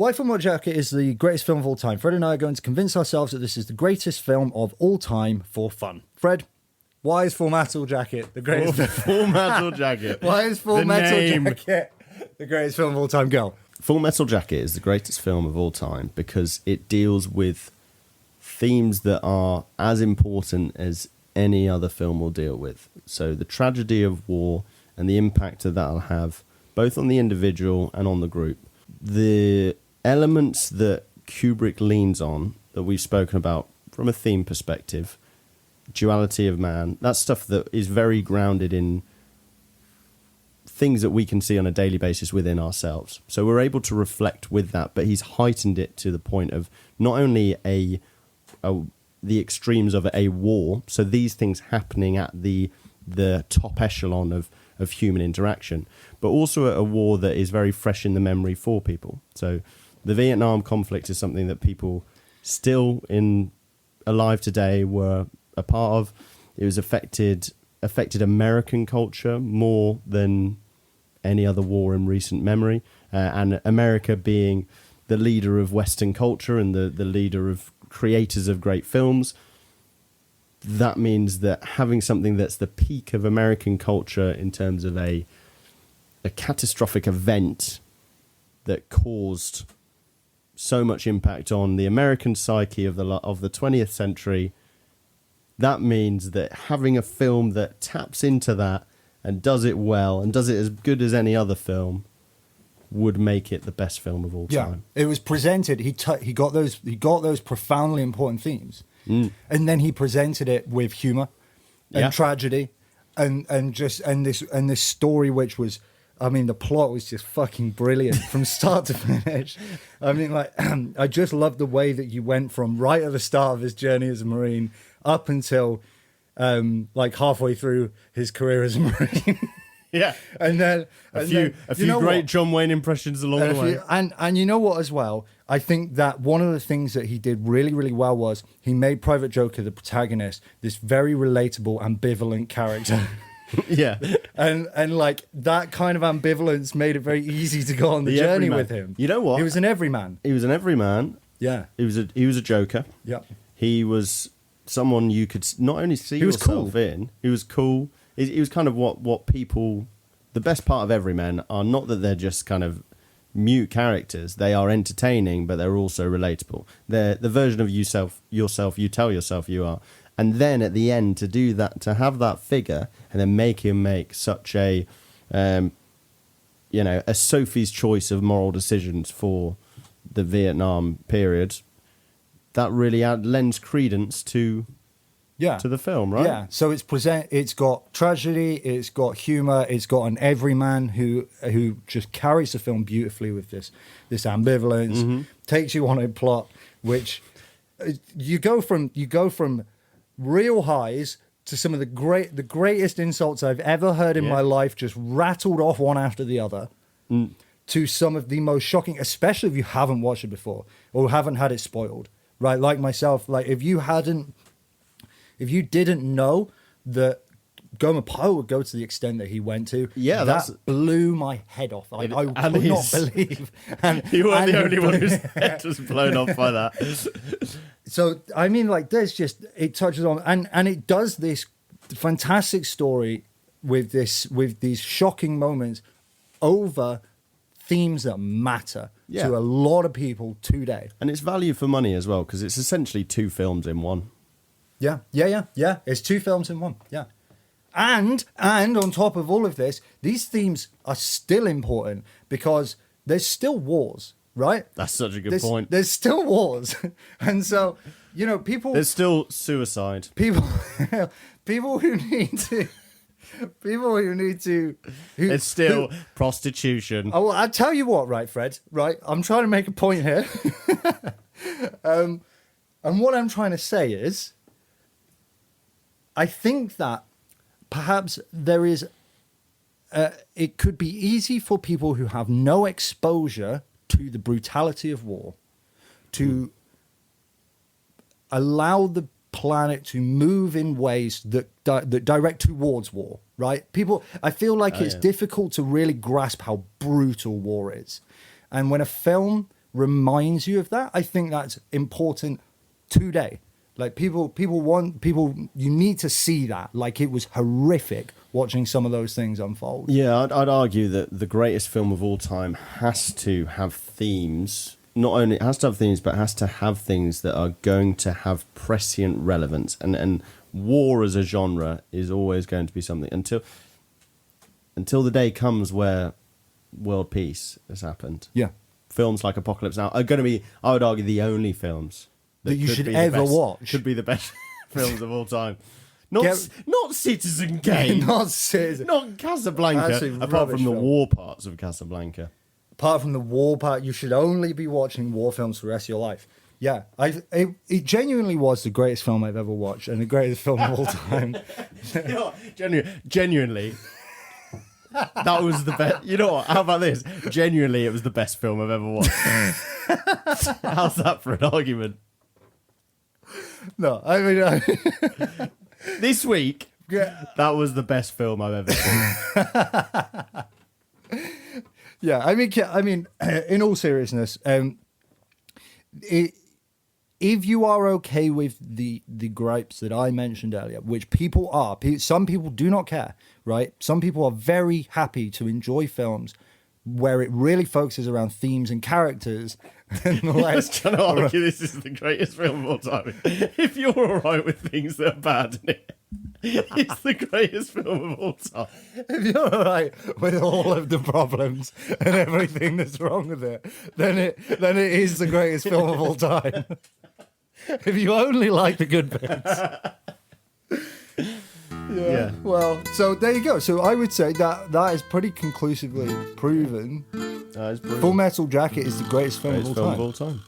Why Full Metal Jacket is the greatest film of all time? Fred and I are going to convince ourselves that this is the greatest film of all time for fun. Fred, why is Full Metal Jacket the greatest film? Full Metal Jacket. Why is Full Metal Jacket the greatest film of all time? Go. Full Metal Jacket is the greatest film of all time because it deals with themes that are as important as any other film will deal with. So the tragedy of war and the impact that that'll have both on the individual and on the group. The elements that Kubrick leans on that we've spoken about from a theme perspective, duality of man, that's stuff that is very grounded in things that we can see on a daily basis within ourselves. So we're able to reflect with that, but he's heightened it to the point of not only the extremes of a war, so these things happening at the top echelon of human interaction, but also at a war that is very fresh in the memory for people. So the Vietnam conflict is something that people still alive today were a part of. It was affected American culture more than any other war in recent memory, and America being the leader of Western culture and the leader of creators of great films, that means that having something that's the peak of American culture in terms of a catastrophic event that caused so much impact on the American psyche of the 20th century, that means that having a film that taps into that and does it well and does it as good as any other film would make it the best film of all time. It was presented. He got those profoundly important themes, and then he presented it with humor and tragedy, and this story, which was, I mean, the plot was just fucking brilliant from start to finish. I mean, like, I just loved the way that you went from right at the start of his journey as a Marine up until like halfway through his career as a Marine. Yeah, and then a few great John Wayne impressions along the way. And you know what, as well, I think that one of the things that he did really, really well was he made Private Joker, the protagonist, this very relatable, ambivalent character. Yeah, and like that kind of ambivalence made it very easy to go on the journey everyman. with him. You know what? He was an everyman. Yeah, he was a Joker. Yeah, he was someone you could not only see yourself in. He was cool. He was kind of what people, the best part of everyman are not that they're just kind of mute characters. They are entertaining, but they're also relatable. They're the version of yourself you tell yourself you are. And then at the end, to do that, to have that figure, and then make him make such a Sophie's choice of moral decisions for the Vietnam period, that really lends credence to the film, right? Yeah. So it's got tragedy, it's got humor, it's got an everyman who just carries the film beautifully with this ambivalence, takes you on a plot which you go from real highs to some of the greatest insults I've ever heard in my life, just rattled off one after the other, to some of the most shocking, especially if you haven't watched it before or haven't had it spoiled, right? Like myself, like if you didn't know that Gomer Pyle would go to the extent that he went to, that blew my head off. I could not believe. You weren't the only one whose head was blown off by that. So, I mean, like, it touches on, and it does this fantastic story with these shocking moments over themes that matter to a lot of people today. And it's value for money as well, because it's essentially two films in one. Yeah. It's two films in one. Yeah. And on top of all of this, these themes are still important because there's still wars, right? That's such a good point. There's still wars. And so, people... There's still suicide. People who need to... It's still prostitution. Oh, I'll tell you what, right, Fred? Right? I'm trying to make a point here. And what I'm trying to say is, I think that perhaps there is, it could be easy for people who have no exposure to the brutality of war to allow the planet to move in ways that direct towards war, right? I feel like it's difficult to really grasp how brutal war is. And when a film reminds you of that, I think that's important today. Like people, you need to see that. Like it was horrific watching some of those things unfold. Yeah, I'd argue that the greatest film of all time has to have themes. Not only it has to have themes, but has to have things that are going to have prescient relevance. And war as a genre is always going to be something until the day comes where world peace has happened. Yeah. Films like Apocalypse Now are going to be, I would argue, the only films that you should ever watch. Could be the best films of all time. Not Citizen Kane. Not Citizen. Not Casablanca. Apart from the war parts of Casablanca. Apart from the war part, you should only be watching war films for the rest of your life. Yeah, it genuinely was the greatest film I've ever watched and the greatest film of all time. You know what? Genuinely, that was the best. You know what? How about this? Genuinely, it was the best film I've ever watched. How's that for an argument? No, I mean... This week, that was the best film I've ever seen. Yeah, I mean, in all seriousness, if you are okay with the gripes that I mentioned earlier, which people are, some people do not care, right? Some people are very happy to enjoy films where it really focuses around themes and characters. And I was trying to argue this is the greatest film of all time. If you're all right with things that are bad in it, it's the greatest film of all time. If you're all right with all of the problems and everything that's wrong with it, then it is the greatest film of all time. If you only like the good bits. Yeah. Well, so there you go. So I would say that is pretty conclusively proven. Full Metal Jacket is the greatest film of all time.